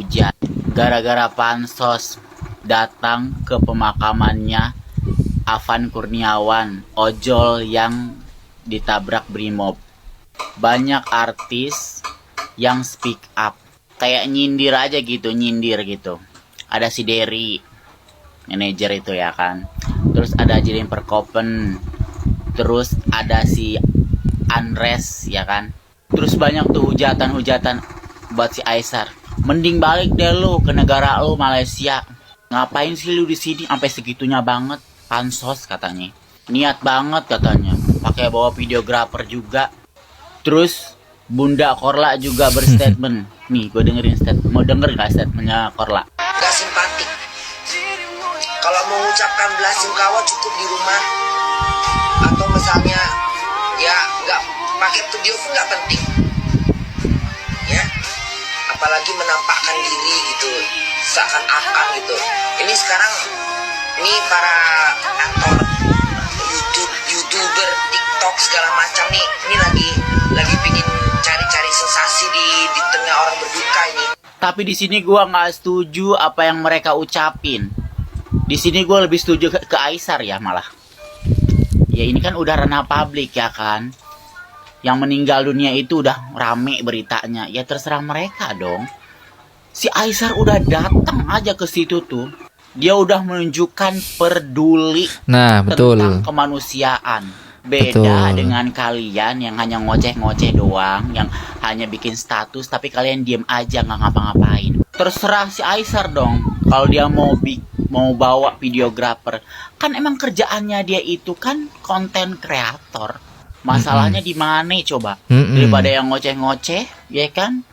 hujan. Gara-gara pansos datang ke pemakamannya Afan Kurniawan, ojol yang ditabrak Brimob. Banyak artis yang speak up, kayak nyindir aja gitu, Ada si Derry, manajer itu ya kan. Terus ada Jennifer Koppen. Terus ada si Andres ya kan. Terus banyak tuh hujatan buat si Aisar. Mending balik deh lu ke negara lu, Malaysia. Ngapain sih lu di sini sampai segitunya banget? Pansos katanya. Niat banget katanya. Pakai bawa videografer juga. Terus Bunda Korla juga berstatement. Nih, gue dengerin statement. Mau denger gak statementnya Korla? Gak simpatik. Kalau mau mengucapkan belasungkawa cukup di rumah. Atau misalnya ya gak pakai video pun gak penting. Ya. Apalagi menampakkan diri gitu. Seakan-akan gitu. Ini sekarang ini para aktor YouTuber, TikTok segala macam nih, ini lagi pingin cari-cari sensasi di tengah orang berduka ini. Tapi di sini gua nggak setuju apa yang mereka ucapin. Di sini gua lebih setuju ke Aisar ya malah. Ya ini kan udah ranah publik ya kan. Yang meninggal dunia itu udah rame beritanya. Ya terserah mereka dong. Si Aisar udah datang aja ke situ tuh. Dia udah menunjukkan peduli tentang kemanusiaan. Beda dengan kalian yang hanya ngoceh-ngoceh doang, yang hanya bikin status tapi kalian diem aja nggak ngapa-ngapain. Terserah si Aisar dong. Kalau dia mau bawa videografer, kan emang kerjaannya dia itu kan konten kreator. Masalahnya di mana coba? Daripada yang ngoceh-ngoceh, ya kan?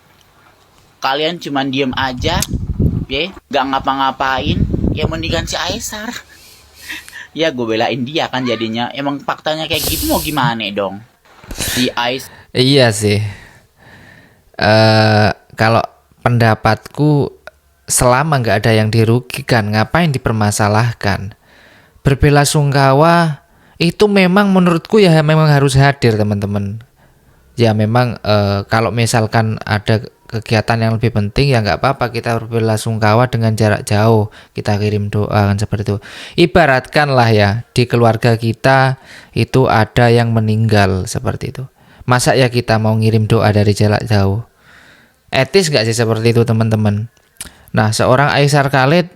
Kalian cuman diem aja, ya, nggak ngapa-ngapain. Ya mendingan si Aisar. Ya gue belain dia kan jadinya. Emang faktanya kayak gitu mau gimana dong? Si Aisar. Iya sih. Kalau pendapatku, selama nggak ada yang dirugikan, ngapain dipermasalahkan? Berbelasungkawa itu memang menurutku ya memang harus hadir teman-teman. Ya memang kalau misalkan ada kegiatan yang lebih penting ya nggak apa-apa kita berbelasungkawa dengan jarak jauh, kita kirim doa kan seperti itu. Ibaratkan lah ya di keluarga kita itu ada yang meninggal seperti itu, masa ya kita mau ngirim doa dari jarak jauh? Etis nggak sih seperti itu teman-teman? Nah seorang Aisar Khalid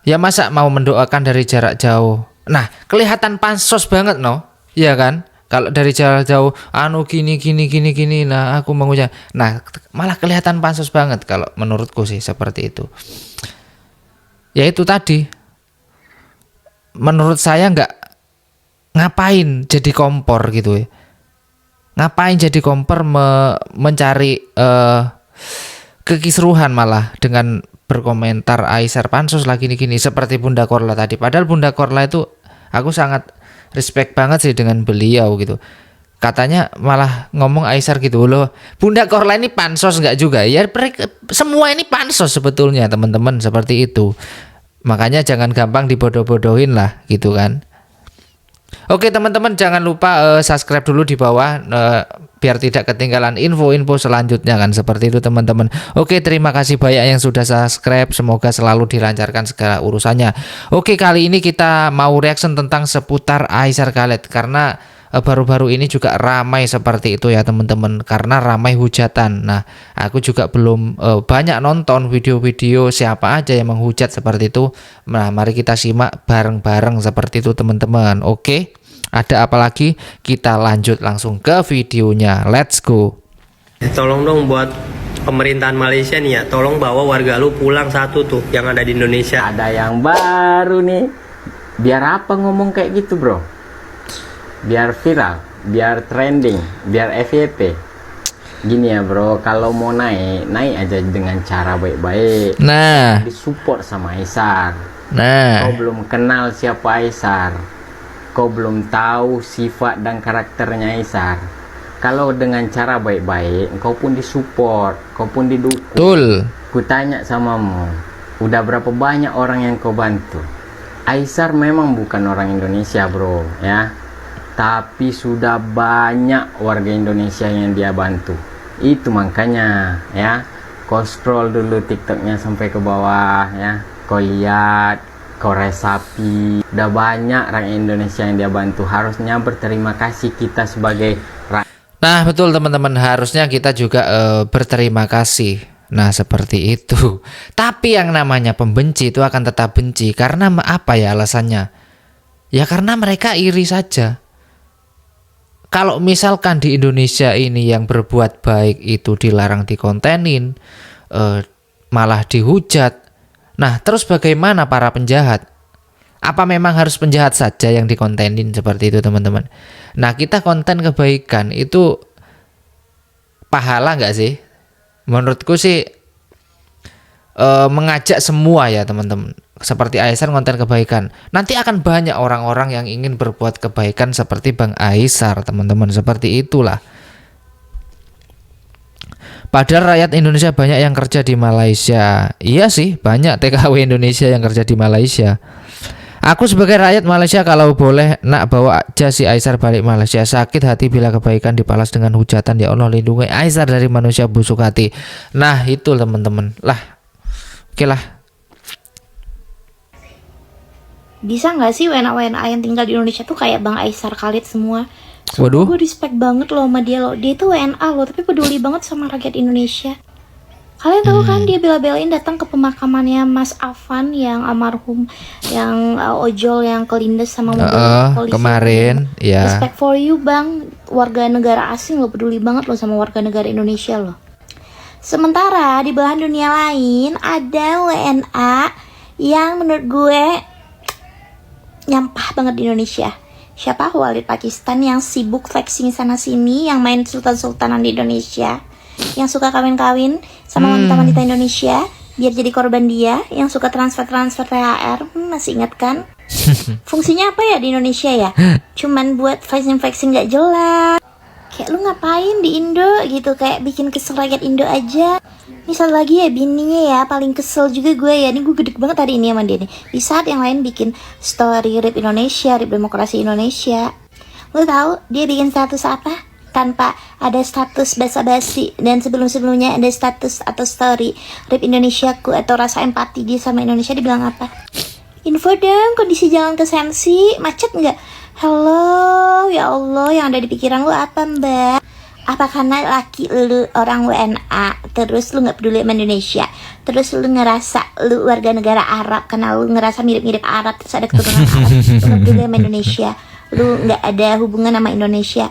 ya masa mau mendoakan dari jarak jauh? Nah kelihatan pansos banget ya kan? Kalau dari jarak jauh, gini, nah aku mengucap, nah malah kelihatan pansos banget kalau menurutku sih seperti itu. Ya itu tadi, menurut saya ngapain jadi kompor gitu ya? Ngapain jadi kompor mencari kekisruhan malah dengan berkomentar Aisar pansos lagi gini seperti Bunda Korla tadi. Padahal Bunda Korla itu aku sangat respect banget sih dengan beliau gitu. Katanya malah ngomong Aisar gitu loh. Bunda Korla ini pansos nggak juga? Ya semua ini pansos sebetulnya teman-teman seperti itu. Makanya jangan gampang dibodoh-bodohin lah gitu kan. Oke teman-teman jangan lupa subscribe dulu di bawah biar tidak ketinggalan info-info selanjutnya kan seperti itu teman-teman. Oke terima kasih banyak yang sudah subscribe, semoga selalu dilancarkan segala urusannya. Oke kali ini kita mau reaction tentang seputar Aisar Khalid karena baru-baru ini juga ramai seperti itu ya teman-teman, karena ramai hujatan. Nah aku juga belum banyak nonton video-video siapa aja yang menghujat seperti itu. Nah mari kita simak bareng-bareng seperti itu teman-teman. Oke ada apa lagi, kita lanjut langsung ke videonya, let's go. Tolong dong buat pemerintahan Malaysia nih ya, tolong bawa warga lu pulang satu tuh yang ada di Indonesia. Ada yang baru nih. Biar apa ngomong kayak gitu bro? Biar viral, biar trending, biar FYP. Gini ya bro, kalau mau naik aja dengan cara baik-baik. Nah, disupport sama Aisar. Nah, kau belum kenal siapa Aisar, kau belum tahu sifat dan karakternya Aisar. Kalau dengan cara baik-baik, kau pun disupport, kau pun didukung. Betul. Kutanya samamu, udah berapa banyak orang yang kau bantu? Aisar memang bukan orang Indonesia bro ya, tapi sudah banyak warga Indonesia yang dia bantu. Itu makanya ya, Kau scroll dulu TikToknya sampai ke bawah ya. Kau lihat, kau resapi. Udah banyak rakyat Indonesia yang dia bantu. Harusnya berterima kasih kita sebagai rakyat. Nah, betul teman-teman, harusnya kita juga berterima kasih. Nah, seperti itu. Tapi yang namanya pembenci itu akan tetap benci. Karena apa ya alasannya? Ya karena mereka iri saja. Kalau misalkan di Indonesia ini yang berbuat baik itu dilarang dikontenin, malah dihujat. Nah, terus bagaimana para penjahat? Apa memang harus penjahat saja yang dikontenin seperti itu, teman-teman? Nah, kita konten kebaikan itu pahala nggak sih? Menurutku sih mengajak semua ya, teman-teman. Seperti Aisar konten kebaikan. Nanti akan banyak orang-orang yang ingin berbuat kebaikan seperti Bang Aisar, teman-teman. Seperti itulah. Padahal rakyat Indonesia banyak yang kerja di Malaysia. Iya sih, banyak TKW Indonesia yang kerja di Malaysia. Aku sebagai rakyat Malaysia kalau boleh nak bawa aja si Aisar balik Malaysia. Sakit hati bila kebaikan dibalas dengan hujatan. Ya Allah, lindungi Aisar dari manusia busuk hati. Nah itu teman-teman. Lah, oke lah. Bisa nggak sih WNA yang tinggal di Indonesia tuh kayak Bang Aisar Khalid semua? Waduh. Gue respect banget loh sama dia loh. Dia itu WNA loh, tapi peduli banget sama rakyat Indonesia. Kalian tahu kan dia bela-belain datang ke pemakamannya Mas Afan yang almarhum, yang ojol yang kelindes sama mobil polisi kemarin, ya. Respect for you Bang, warga negara asing lo peduli banget loh sama warga negara Indonesia loh. Sementara di belahan dunia lain ada WNA yang menurut gue nyampah banget di Indonesia. Siapa? Walid Pakistan yang sibuk flexing sana sini, yang main sultan-sultanan di Indonesia, yang suka kawin-kawin sama wanita-wanita Indonesia biar jadi korban dia, yang suka transfer-transfer THR. Masih ingat kan? Fungsinya apa ya di Indonesia ya? Cuman buat flexing-flexing gak jelas. Kayak lu ngapain di Indo gitu, kayak bikin kesel rakyat Indo aja. Misal lagi ya bininya ya, paling kesel juga gue ya. Ini gue gede banget hari ini sama dia nih. Di saat yang lain bikin story RIP Indonesia, RIP demokrasi Indonesia. Lu tahu dia bikin status apa? Tanpa ada status basa-basi. Dan sebelum-sebelumnya ada status atau story RIP Indonesiaku atau rasa empati dia sama Indonesia. Dia bilang apa? Info dong, kondisi jalan ke Sensi, macet nggak? Halo, ya Allah, yang ada di pikiran lu apa mbak? Apa karena laki lu orang WNA, terus lu gak peduli sama Indonesia, terus lu ngerasa lu warga negara Arab karena lu ngerasa mirip-mirip Arab, terus ada keturunan Arab, lu gak peduli sama Indonesia, lu gak ada hubungan sama Indonesia.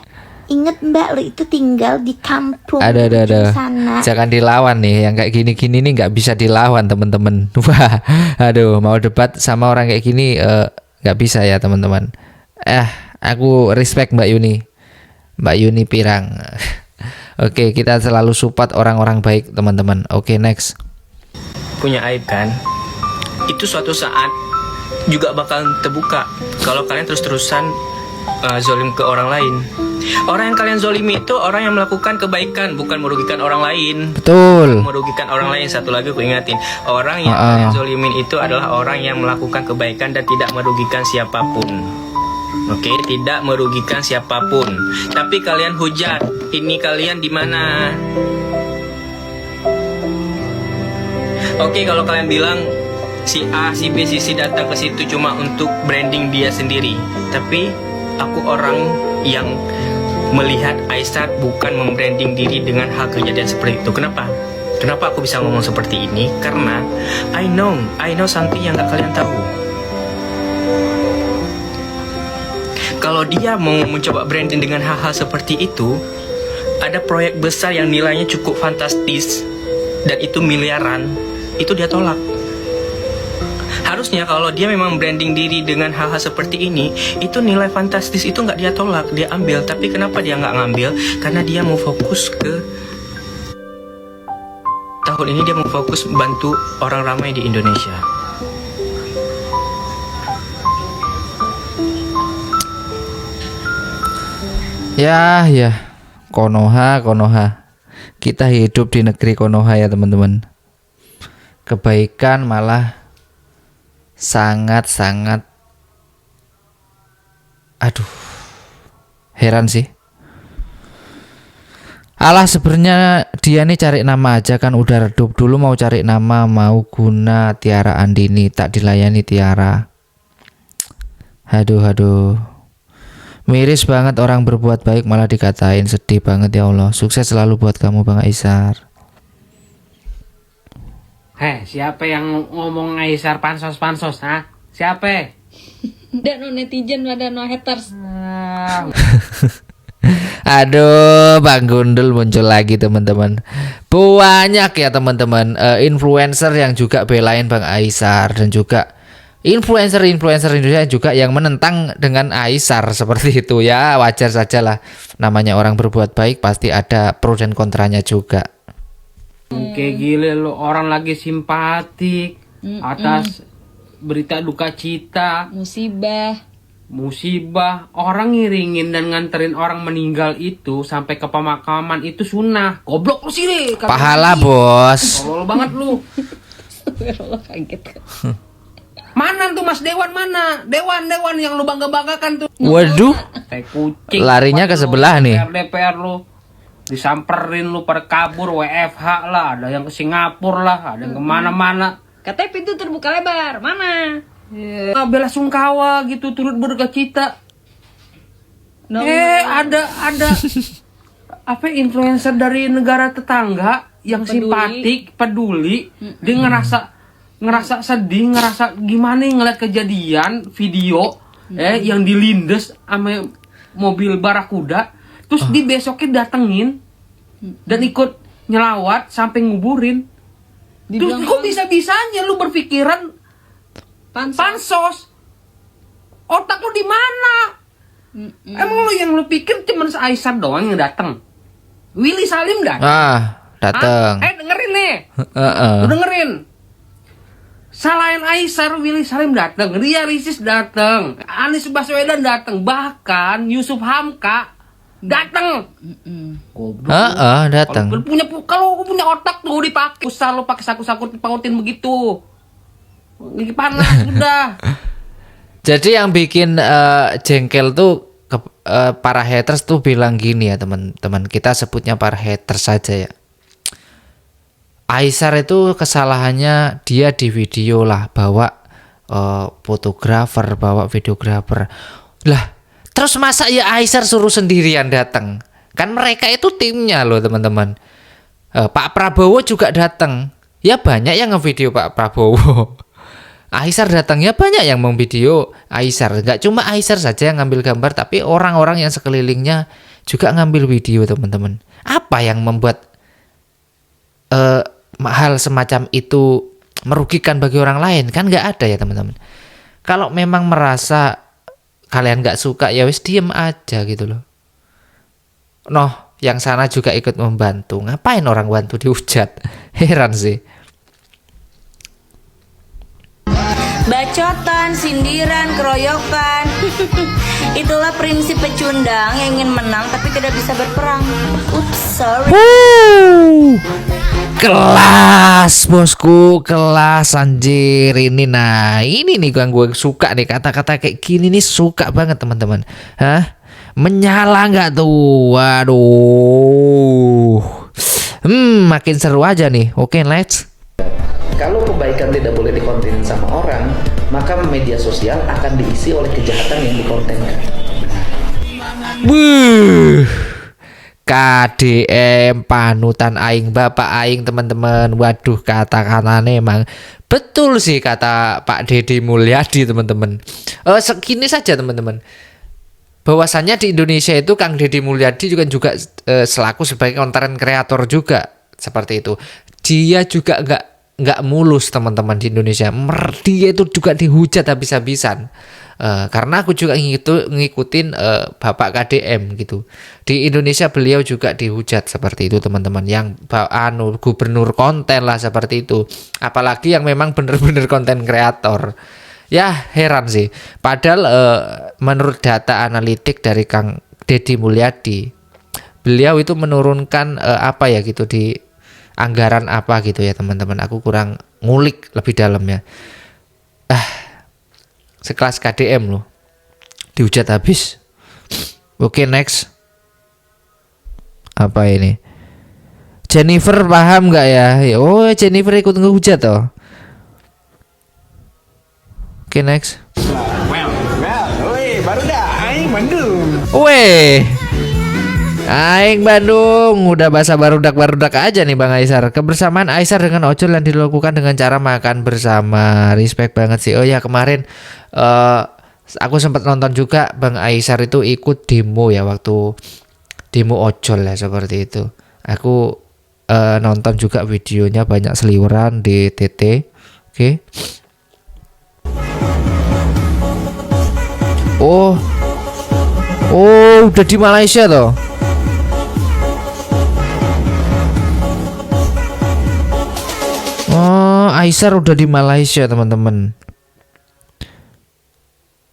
Ingat mbak, lu itu tinggal di kampung Ada. sana. Jangan dilawan nih, yang kayak gini-gini nih nggak bisa dilawan teman-teman. Wah, aduh, mau debat sama orang kayak gini nggak bisa ya teman-teman. Aku respect Mbak Yuni Pirang. Oke, kita selalu support orang-orang baik teman-teman. Oke, next. Punya aib kan? Itu suatu saat juga bakal terbuka kalau kalian terus-terusan zolim ke orang lain. Orang yang kalian zolimi itu orang yang melakukan kebaikan, bukan merugikan orang lain. Betul. Merugikan orang lain. Satu lagi aku ingatin, orang yang kalian zolimin itu adalah orang yang melakukan kebaikan dan tidak merugikan siapapun. Oke, tidak merugikan siapapun. Tapi kalian hujat, ini kalian di mana? Oke, kalau kalian bilang si A, si B, si C datang ke situ cuma untuk branding dia sendiri. Tapi aku orang yang melihat Aisar bukan membranding diri dengan hal kejadian seperti itu. Kenapa? Kenapa aku bisa ngomong seperti ini? Karena I know something yang gak kalian tahu. Kalau dia mau mencoba branding dengan hal-hal seperti itu, ada proyek besar yang nilainya cukup fantastis dan itu miliaran, itu dia tolak. Harusnya kalau dia memang branding diri dengan hal-hal seperti ini, itu nilai fantastis itu nggak dia tolak, dia ambil. Tapi kenapa dia nggak ngambil? Karena dia mau fokus ke tahun ini, dia mau fokus bantu orang ramai di Indonesia. Ya, Konoha. Kita hidup di negeri Konoha ya teman-teman. Kebaikan malah sangat heran sih. Alah, sebenarnya dia nih cari nama aja kan, udah redup. Dulu mau cari nama, mau guna Tiara Andini, tak dilayani Tiara. Aduh. Miris banget orang berbuat baik malah dikatain, sedih banget ya Allah. Sukses selalu buat kamu Bang Aisar. Heh, siapa yang ngomong Aisar pansos-pansos, ha? Siapa? Ada no netizen, ada no haters. Aduh, Bang Gundul muncul lagi teman-teman. Banyak ya teman-teman influencer yang juga belain Bang Aisar, dan juga influencer Indonesia juga yang menentang dengan Aisar seperti itu ya. Wajar saja lah, namanya orang berbuat baik pasti ada pro dan kontranya juga. Kayak gile lo, orang lagi simpatik atas berita duka cita, musibah, orang ngiringin dan nganterin orang meninggal itu sampai ke pemakaman itu sunnah. Goblok lu sih deh. Pahala bos. Tolol banget lu. Kaget. Mana tuh Mas Dewan, mana? Dewan yang lu bangga-banggakan tuh. Waduh, Tai kucing. larinya ke sebelah nih. DPR lu. Disamperin lu pada kabur, WFH lah, ada yang ke Singapura lah, ada yang kemana-mana. Katanya pintu terbuka lebar. Mana? Bela sungkawa gitu, turut berduka cita. Ada apa influencer dari negara tetangga yang simpatik, peduli, dia ngerasa sedih, ngerasa gimana ngeliat kejadian video yang dilindes sama mobil barakuda, terus di besoknya datengin dan ikut nyelawat sampai nguburin. Terus kok bisa-bisanya lu berpikiran pansos? Otak lu di mana? Emang lu yang lu pikir cuma Aisar doang yang datang? Willy Salim Datang. Dengerin nih. Lu dengerin. Selain Aisar, Willy Salim datang, Ria Ricis datang, Anies Baswedan datang, bahkan Yusuf Hamka datang. Datang. Kalau punya otak tuh dipakai, usah lu pakai saku-saku pautin begitu. Lagi panas udah. Jadi yang bikin jengkel tuh para haters tuh bilang gini ya teman-teman, kita sebutnya para haters saja ya. Aisar itu kesalahannya dia di video lah, bawa fotografer, bawa videografer. Lah, terus masa ya Aisar suruh sendirian datang? Kan mereka itu timnya loh teman-teman. Pak Prabowo juga datang. Ya banyak yang ngevideo Pak Prabowo. Aisar datangnya banyak yang memvideo Aisar. Gak cuma Aisar saja yang ngambil gambar, tapi orang-orang yang sekelilingnya juga ngambil video teman-teman. Apa yang membuat hal semacam itu merugikan bagi orang lain? Kan gak ada ya teman-teman. Kalau memang merasa kalian gak suka ya wis diem aja gitu loh. Yang sana juga ikut membantu. Ngapain orang bantu dihujat? Heran sih. Bacotan, sindiran, keroyokan. Itulah prinsip pecundang yang ingin menang tapi tidak bisa berperang. Oops, sorry. Kelas bosku, kelas anjir ini. Nah ini nih yang gue suka nih, kata-kata kayak gini nih suka banget teman-teman. Menyala nggak tuh? Waduh, makin seru aja nih. Oke, let's. Kalau kebaikan tidak boleh dikonten sama orang, maka media sosial akan diisi oleh kejahatan yang dikontenkan. KDM panutan aing bapak aing teman-teman. Waduh, kata-katanya emang betul sih kata Pak Deddy Mulyadi teman-teman. Segini saja teman-teman. Bahwasannya di Indonesia itu Kang Deddy Mulyadi juga selaku sebagai konten kreator juga seperti itu. Dia juga nggak mulus teman-teman di Indonesia. Dia itu juga dihujat habis-habisan. Karena aku juga ngikutin Bapak KDM gitu. Di Indonesia beliau juga dihujat seperti itu teman-teman. Yang gubernur konten lah seperti itu. Apalagi yang memang bener-bener konten kreator. Ya heran sih. Padahal menurut data analitik dari Kang Deddy Mulyadi, beliau itu menurunkan apa ya gitu di anggaran apa gitu ya teman-teman. Aku kurang ngulik lebih dalam ya. Sekelas KDM loh dihujat habis. Oke, next. Apa ini? Jennifer paham nggak ya? Oh, Jennifer ikut ngehujat toh. Oke, next. Weh, Aing Bandung udah bahasa barudak aja nih Bang Aisar. Kebersamaan Aisar dengan Ojol yang dilakukan dengan cara makan bersama. Respect banget sih. Oh ya, kemarin aku sempat nonton juga Bang Aisar itu ikut demo ya, waktu demo Ojol ya, seperti itu. Aku nonton juga videonya, banyak seliweran di TT. Oke. Oh, udah di Malaysia toh. Oh, Aisar udah di Malaysia, teman-teman.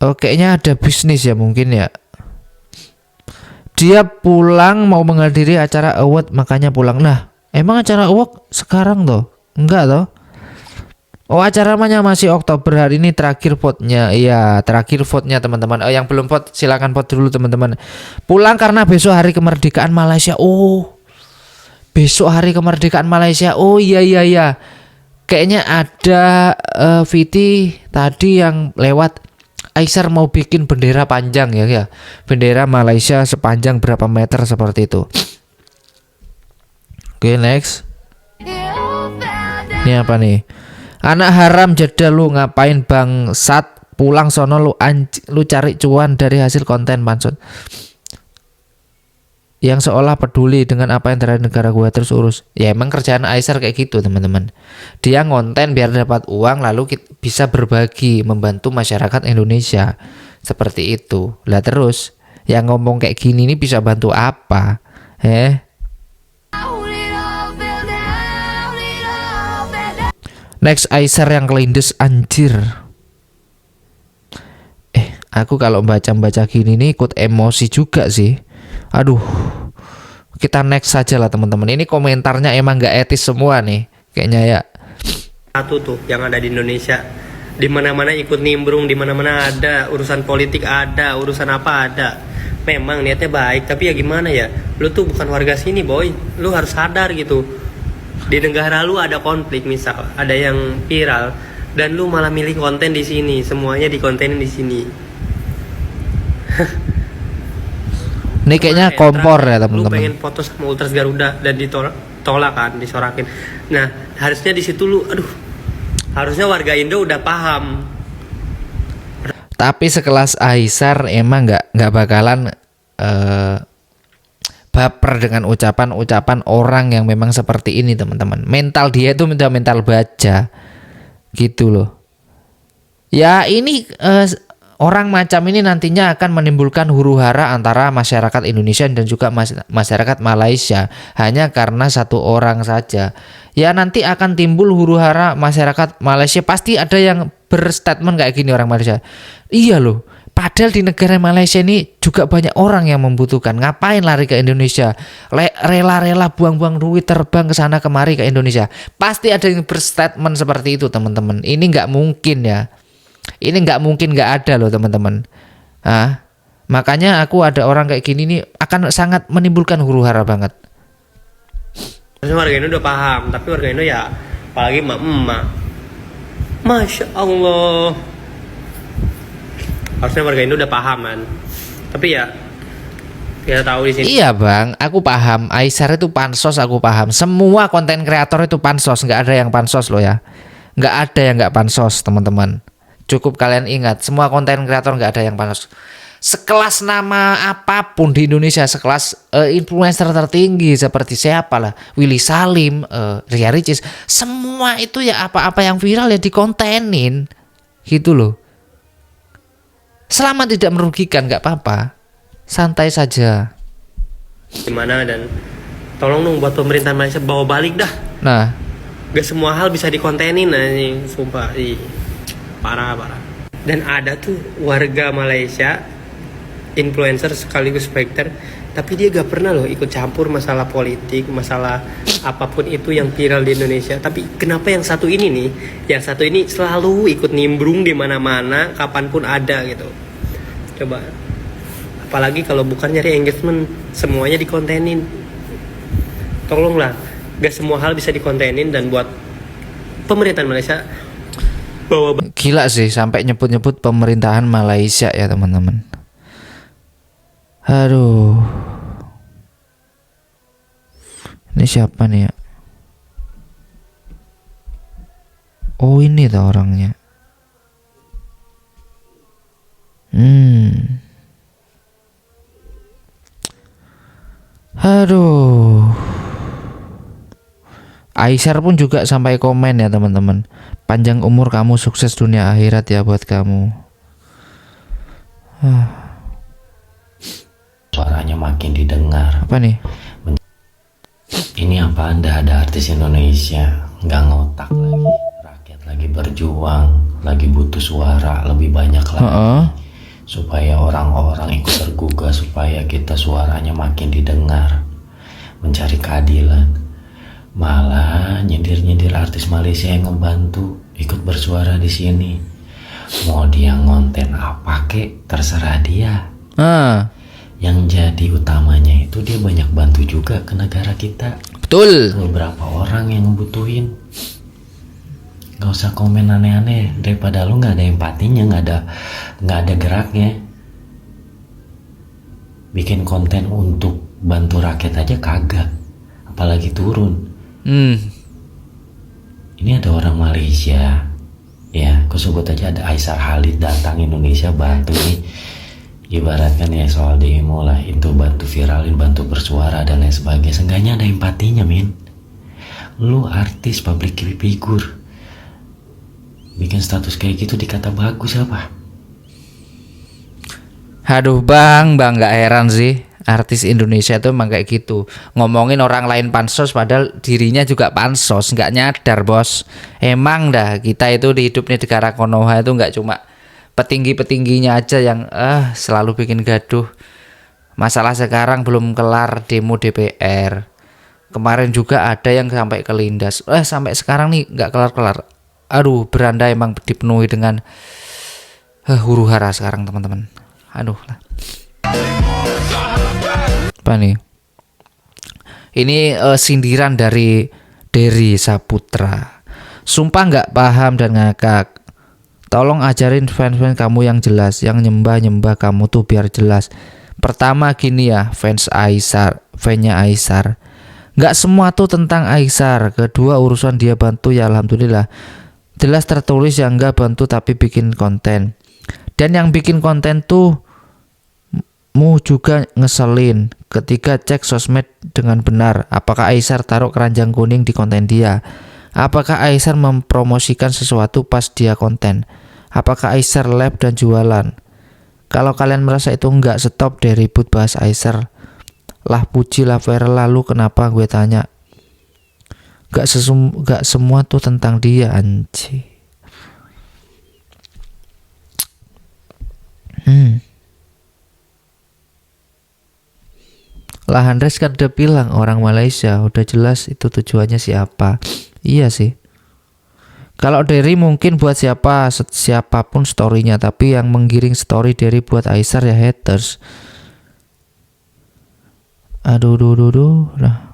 Oh, kayaknya ada bisnis ya mungkin ya. Dia pulang mau menghadiri acara award, makanya pulang. Nah, emang acara award sekarang toh? Enggak toh? Oh, acaranya masih Oktober. Hari ini terakhir vote-nya. Iya, terakhir vote-nya teman-teman. Oh, yang belum vote silakan vote dulu teman-teman. Pulang karena besok hari kemerdekaan Malaysia. Oh, besok hari kemerdekaan Malaysia. Oh iya. Kayaknya ada VT tadi yang lewat. Aisar mau bikin bendera panjang ya. Bendera Malaysia sepanjang berapa meter seperti itu. Oke, next. Ini apa nih? Anak haram jeda lu, ngapain bangsat, pulang sono lu cari cuan dari hasil konten pansos. Yang seolah peduli dengan apa yang terjadi di negara gua terus urus. Ya emang kerjaan Aisar kayak gitu teman-teman. Dia ngonten biar dapat uang, lalu bisa berbagi, membantu masyarakat Indonesia. Seperti itu. Lah terus yang ngomong kayak gini ini bisa bantu apa? Next, Aisar yang kelindes anjir. Aku kalau baca-baca gini nih ikut emosi juga sih. Aduh. Kita next saja lah teman-teman. Ini komentarnya emang gak etis semua nih kayaknya ya. Satu tuh yang ada di Indonesia, di mana-mana ikut nimbrung, di mana-mana ada urusan politik, ada urusan apa ada. Memang niatnya baik, tapi ya gimana ya? Lu tuh bukan warga sini, boy. Lu harus sadar gitu. Di negara lu ada konflik, misal ada yang viral dan lu malah milih konten di sini, semuanya dikontenin di sini. Ini kayaknya kompor ya teman-teman. Lu pengen foto sama Ultras Garuda dan ditolak kan, disorakin. Nah, harusnya di situ lu, harusnya warga Indo udah paham. Tapi sekelas Aisar emang nggak bakalan baper dengan ucapan-ucapan orang yang memang seperti ini teman-teman. Mental dia itu mental baja gitu loh. Ya ini orang macam ini nantinya akan menimbulkan huru-hara antara masyarakat Indonesia dan juga masyarakat Malaysia hanya karena satu orang saja. Ya nanti akan timbul huru-hara masyarakat Malaysia, pasti ada yang berstatement kayak gini orang Malaysia. Iya loh. Padahal di negara Malaysia ini juga banyak orang yang membutuhkan. Ngapain lari ke Indonesia? Rela-rela buang-buang duit terbang ke sana kemari ke Indonesia. Pasti ada yang berstatement seperti itu teman-teman. Ini nggak mungkin ya. Ini nggak mungkin nggak ada loh teman-teman. Makanya aku ada orang kayak gini nih akan sangat menimbulkan huru-hara banget. Harusnya warga Indo udah paham, tapi warga Indo ya apalagi emak-emak. Masya Allah. Harusnya warga Indo udah paham kan. Tapi ya kita tahu di sini. Iya bang, aku paham. Aisar itu pansos, aku paham. Semua konten kreator itu pansos, nggak ada yang pansos loh ya. Nggak ada yang nggak pansos teman-teman. Cukup kalian ingat, semua konten kreator nggak ada yang pansos. Sekelas nama apapun di Indonesia, sekelas influencer tertinggi seperti siapa lah, Willy Salim, Ria Ricis, semua itu ya apa-apa yang viral ya dikontenin, gitu loh. Selama tidak merugikan nggak apa-apa, santai saja. Gimana dan tolong dong buat pemerintah Malaysia bawa balik dah. Nah, gak semua hal bisa dikontenin anjing, sumpah parah. Dan ada tuh warga Malaysia, influencer sekaligus spekter, tapi dia gak pernah loh ikut campur masalah politik, masalah apapun itu yang viral di Indonesia. Tapi kenapa yang satu ini nih, yang satu ini selalu ikut nimbrung di mana-mana, kapanpun ada gitu. Coba, apalagi kalau bukan nyari engagement, semuanya dikontenin. Tolonglah, gak semua hal bisa dikontenin, dan buat pemerintahan Malaysia bawa Gila sih sampai nyebut-nyebut pemerintahan Malaysia ya teman-teman. Aduh. Ini siapa nih ya? Oh ini tuh orangnya. Aduh. Aisyar pun juga sampai komen ya teman-teman. Panjang umur kamu, sukses dunia akhirat ya buat kamu. Suaranya makin didengar. Apa nih? Ini apa Anda ada artis Indonesia nggak ngotak lagi, rakyat lagi berjuang, lagi butuh suara lebih banyak lagi, supaya orang-orang ikut tergugah, supaya kita suaranya makin didengar, mencari keadilan. Malah nyindir-nyindir artis Malaysia yang ngebantu ikut bersuara di sini. Mau dia ngonten apa kek, terserah dia. Yang jadi utamanya itu dia banyak bantu juga ke negara kita. Betul. Beberapa orang yang ngebutuhin. Gak usah komen aneh-aneh, daripada lu nggak ada empatinya, nggak ada geraknya. Bikin konten untuk bantu rakyat aja kagak, apalagi turun. Ini ada orang Malaysia, ya, aku sebut aja ada Aisyar Khalid datang Indonesia bantu nih. Ibaratkan ya soal demo lah, itu bantu viralin, bantu bersuara dan lain sebagainya. Seenggaknya ada empatinya, min. Lu artis, public figure, bikin status kayak gitu dikata bagus apa? Aduh bang gak heran sih. Artis Indonesia itu emang kayak gitu, ngomongin orang lain pansos padahal dirinya juga pansos, nggak nyadar bos. Emang dah kita itu di hidup di negara Konoha itu nggak cuma petinggi-petingginya aja yang selalu bikin gaduh. Masalah sekarang belum kelar demo DPR, kemarin juga ada yang sampai kelindas, sampai sekarang nih nggak kelar-kelar. Aduh beranda emang dipenuhi dengan huru hara sekarang teman-teman. Aduh lah. Apa nih? Ini sindiran dari Dery Saputra. Sumpah nggak paham dan ngakak. Tolong ajarin fans-fans kamu yang jelas, yang nyembah-nyembah kamu tuh biar jelas. Pertama gini ya, fansnya Aisyar. Nggak semua tuh tentang Aisyar. Kedua urusan dia bantu ya alhamdulillah. Jelas tertulis yang nggak bantu tapi bikin konten. Dan yang bikin konten tuh mu juga ngeselin. Ketika cek sosmed dengan benar, apakah Aisyar taruh keranjang kuning di konten dia? Apakah Aisyar mempromosikan sesuatu pas dia konten? Apakah Aisyar live dan jualan? Kalau kalian merasa itu enggak, stop deh ribut bahas Aisyar. Lah puji lah viral, lalu kenapa gue tanya? Gak semua tuh tentang dia anjing. Lah Andres kan udah bilang orang Malaysia, udah jelas itu tujuannya siapa. Iya sih. Kalau Dery mungkin buat siapapun storynya, tapi yang menggiring story Dery buat Aisyar ya haters. Aduh. Nah.